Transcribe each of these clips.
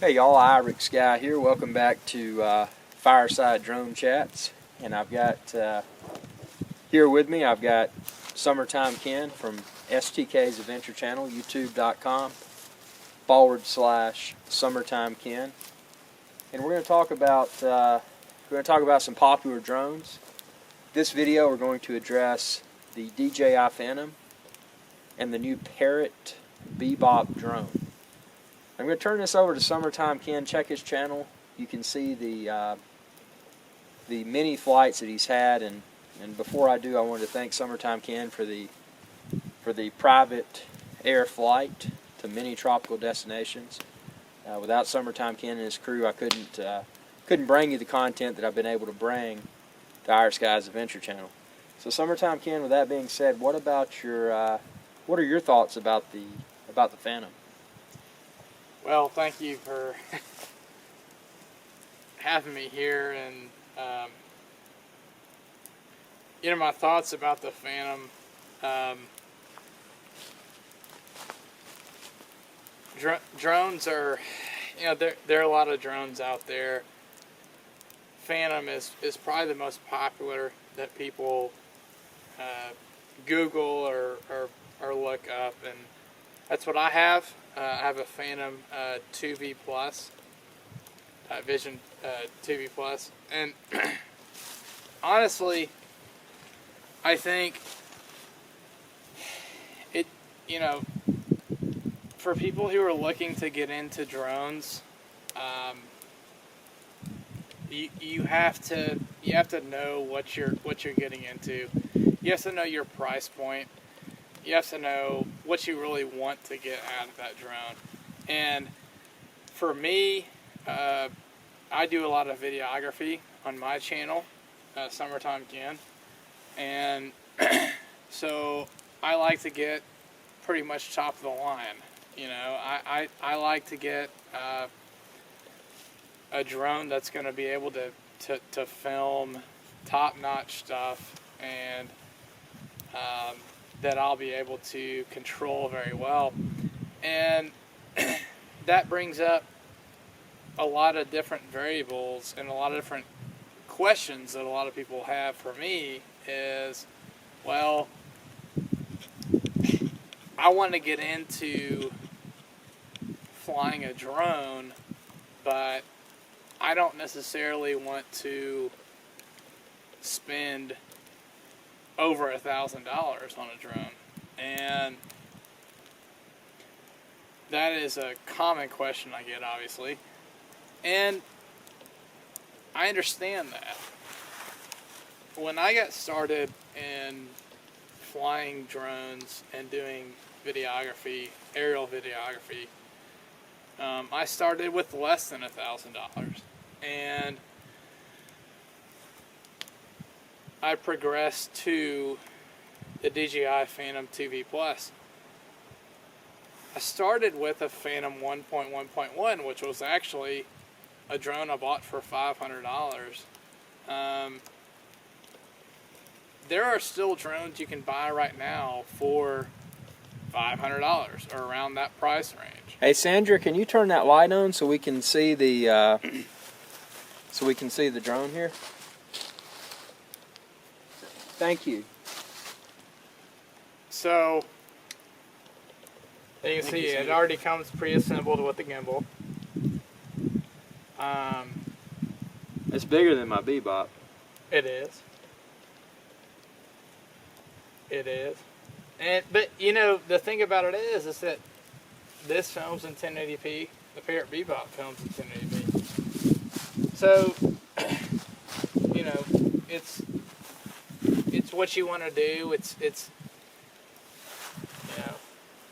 Hey y'all, Iric Sky here. Welcome back to Fireside Drone Chats. And I've got here with me, I've got Summertime Ken from STK's Adventure Channel, youtube.com/Summertime Ken. And we're going to talk about some popular drones. This video we're going to address the DJI Phantom and the new Parrot Bebop drone. I'm going to turn this over to Summertime Ken. Check his channel. You can see the many flights that he's had. And before I do, I wanted to thank Summertime Ken for the private air flight to many tropical destinations. Without Summertime Ken and his crew, I couldn't bring you the content that I've been able to bring to Iric Sky's Adventure Channel. So Summertime Ken, with that being said, what are your thoughts about the Phantom? Well, thank you for having me here, and my thoughts about the Phantom. Drones are, there are a lot of drones out there. Phantom is probably the most popular that people Google or look up, and that's what I have. I have a Phantom 2V Plus, Vision 2V Plus, and honestly, I think it, for people who are looking to get into drones, you have to know what you're getting into. You have to know your price point. You have to know what you really want to get out of that drone. And for me, I do a lot of videography on my channel, Summertime Ken. And so I like to get pretty much top of the line. I like to get a drone that's going to be able to film top-notch stuff, and that I'll be able to control very well. And that brings up a lot of different variables and a lot of different questions that a lot of people have for me is, well, I want to get into flying a drone, but I don't necessarily want to spend over $1,000 on a drone. And that is a common question I get, obviously. And I understand that. When I got started in flying drones and doing videography, aerial videography, I started with less than $1,000. And I progressed to the DJI Phantom 2V Plus. I started with a Phantom 1.1.1, which was actually a drone I bought for $500. There are still drones you can buy right now for $500 or around that price range. Hey Sandra, can you turn that light on so we can see the drone here? Thank you. So, you can see it already comes pre-assembled with the gimbal. It's bigger than my Bebop. It is. It is. But the thing about it is that this films in 1080p. The Parrot Bebop films in 1080p. So, it's what you want to do.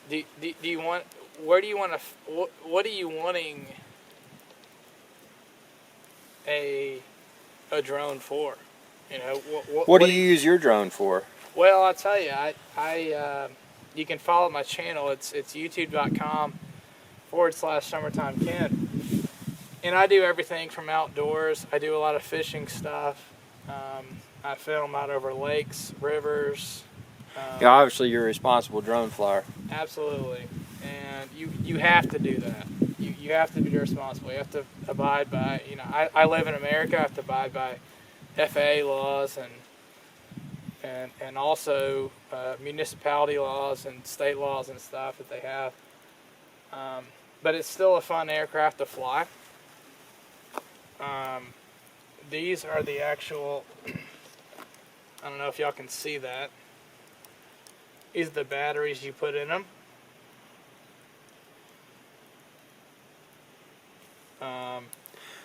Do you want? Where do you want to? What are you wanting a drone for? What do you use your drone for? Well, I'll tell you. You can follow my channel. It's youtube.com/Summertime Ken, and I do everything from outdoors. I do a lot of fishing stuff. I film out over lakes, rivers. Yeah, obviously you're a responsible drone flyer. Absolutely, and you have to do that. you have to be responsible. You have to abide by, I live in America. I have to abide by FAA laws and also municipality laws and state laws and stuff that they have. But it's still a fun aircraft to fly. These are the actual, I don't know if y'all can see that. These are the batteries you put in them.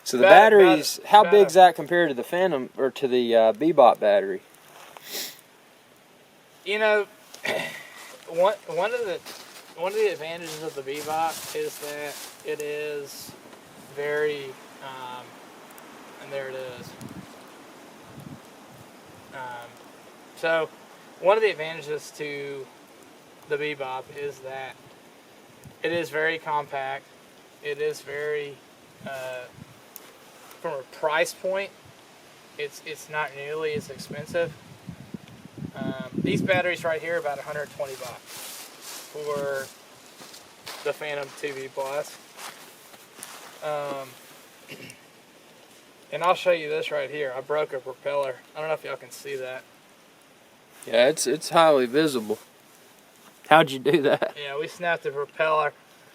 So the batteries, how big is that compared to the Phantom or to the Bebop battery? One of the advantages of the Bebop is that it is very, and there it is. So one of the advantages to the Bebop is that it is very compact. It is very, from a price point, it's not nearly as expensive. These batteries right here are about $120 for the Phantom 2V Plus. And I'll show you this right here. I broke a propeller. I don't know if y'all can see that. Yeah, it's highly visible. How'd you do that? Yeah, we snapped the propeller.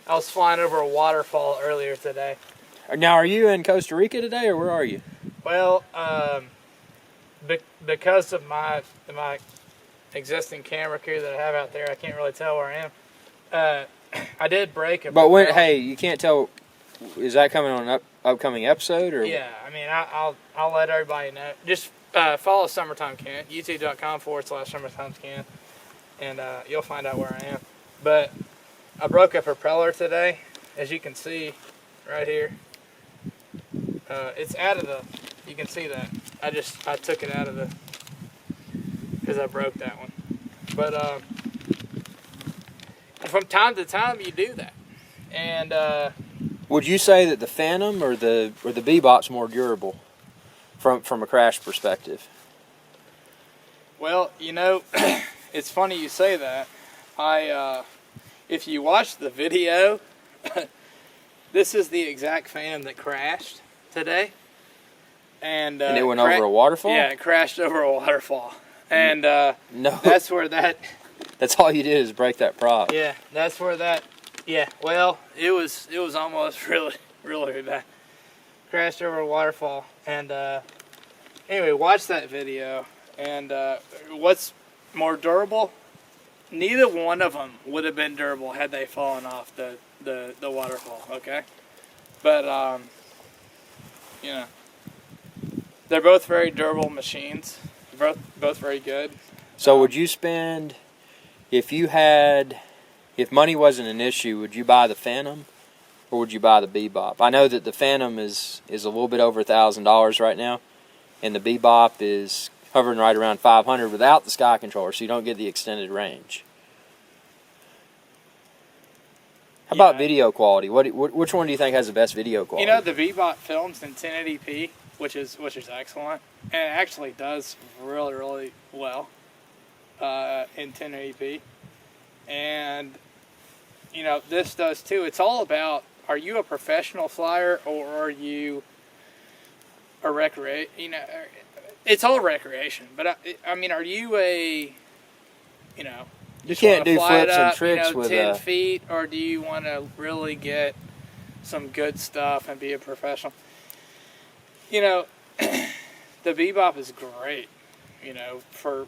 I was flying over a waterfall earlier today. Now, are you in Costa Rica today, or where are you? Well, because of my existing camera crew that I have out there, I can't really tell where I am. I did break a But propeller. hey, you can't tell. Is that coming on an upcoming episode, or? Yeah, I mean, I'll let everybody know. Just follow Summertime Can, youtube.com/Summertime Can, and you'll find out where I am. But I broke a propeller today, as you can see right here. It's out of the, you can see that. I took it out of the, because I broke that one. But from time to time you do that. And would you say that the Phantom or the Bebop's more durable from a crash perspective? Well, it's funny you say that. If you watch the video, this is the exact Phantom that crashed today. And it went over a waterfall? Yeah, it crashed over a waterfall. And no, that's where that... That's all you did is break that prop. Yeah, that's where that... Yeah, well, it was almost really, really bad. Crashed over a waterfall. And anyway, watch that video. And what's more durable? Neither one of them would have been durable had they fallen off the waterfall, okay? But, they're both very durable machines. Both very good. So would you spend, if money wasn't an issue, would you buy the Phantom or would you buy the Bebop? I know that the Phantom is a little bit over $1,000 right now, and the Bebop is hovering right around $500 without the sky controller, so you don't get the extended range. How about video quality? Which one do you think has the best video quality? The Bebop films in 1080p, which is excellent, and it actually does really, really well in 1080p. And this does too. It's all about, are you a professional flyer or are you a recreation? It's all recreation, but I mean, are you a you can't do flips up, and tricks with 10 feet, or do you want to really get some good stuff and be a professional? The Bebop is great, for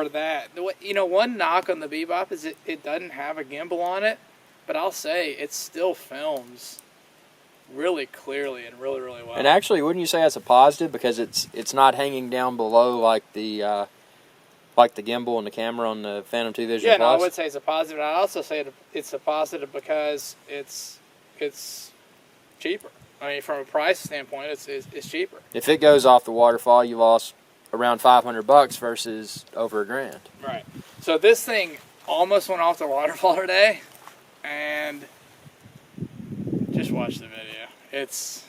that. One knock on the Bebop is it doesn't have a gimbal on it, but I'll say it still films really clearly and really, really well. And actually, wouldn't you say that's a positive, because it's not hanging down below like the gimbal and the camera on the Phantom 2 Vision Plus? Yeah, no, I would say it's a positive. And I'd also say it's a positive because it's cheaper. I mean, from a price standpoint, it's cheaper. If it goes off the waterfall, you lost around $500 versus over $1,000. Right. So this thing almost went off the waterfall today, and just watch the video. It's